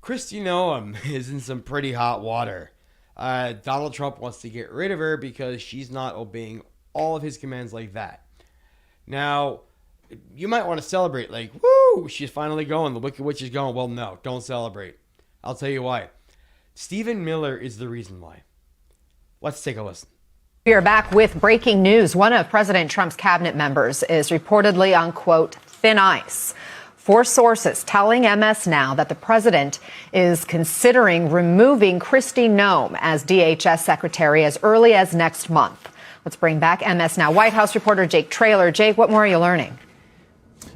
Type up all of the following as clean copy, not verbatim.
Kristi Noem is in some pretty hot water. Donald Trump wants to get rid of her because she's not obeying all of his commands like that. Now, you might want to celebrate, like, woo, she's finally going. The Wicked Witch is going. Well, no, don't celebrate. I'll tell you why. Stephen Miller is the reason why. Let's take a listen. We are back with breaking news. One of President Trump's cabinet members is reportedly on, quote, thin ice. 4 sources telling MS Now that the president is considering removing Kristi Noem as DHS secretary as early as next month. Let's bring back MS Now White House reporter Jake Traylor. Jake, what more are you learning?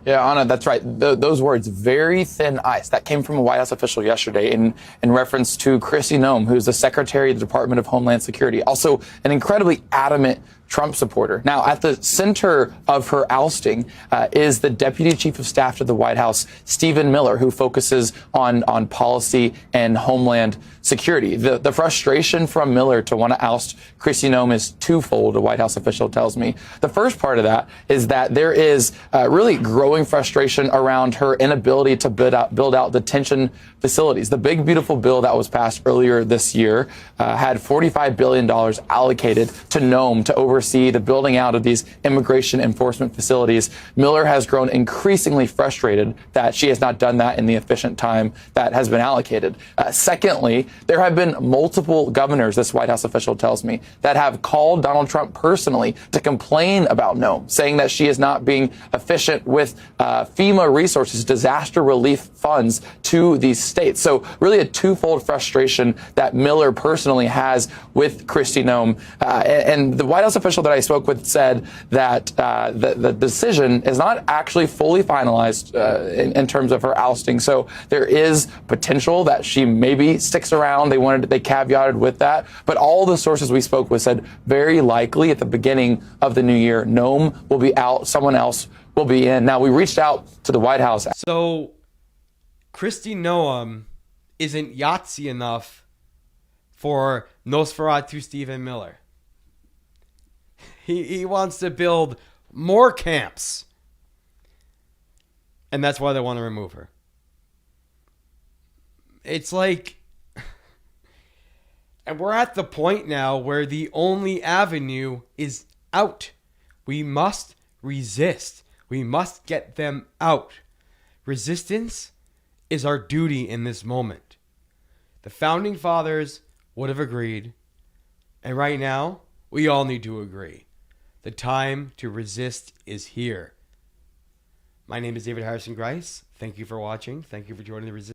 Yeah, Anna, that's right. Those words, very thin ice, that came from a White House official yesterday in reference to Kristi Noem, who's the Secretary of the Department of Homeland Security, also an incredibly adamant Trump supporter. Now, at the center of her ousting is the Deputy Chief of Staff to the White House, Stephen Miller, who focuses on policy and homeland security. The frustration from Miller to want to oust Kristi Noem is twofold, a White House official tells me. The first part of that is that there is really growing frustration around her inability to build out detention facilities. The big, beautiful bill that was passed earlier this year had $45 billion allocated to Noem to oversee the building out of these immigration enforcement facilities. Miller has grown increasingly frustrated that she has not done that in the efficient time that has been allocated. Secondly, there have been multiple governors, this White House official tells me, that have called Donald Trump personally to complain about Noem, saying that she is not being efficient with FEMA resources, disaster relief funds to these states. So really a twofold frustration that Miller personally has with Kristi Noem. And the White House official that I spoke with said that the decision is not actually fully finalized in terms of her ousting. So there is potential that she maybe sticks around. They caveated with that. But all the sources we spoke with said very likely at the beginning of the new year, Noem will be out, someone else will be in. Now, we reached out to the White House. So Kristi Noem isn't Yahtzee enough for Nosferatu Stephen Miller. He wants to build more camps. And that's why they want to remove her. It's like, and we're at the point now where the only avenue is out. We must resist. We must get them out. Resistance is our duty in this moment. The founding fathers would have agreed. And right now, we all need to agree. The time to resist is here. My name is David Harrison Grice. Thank you for watching. Thank you for joining the Resistance.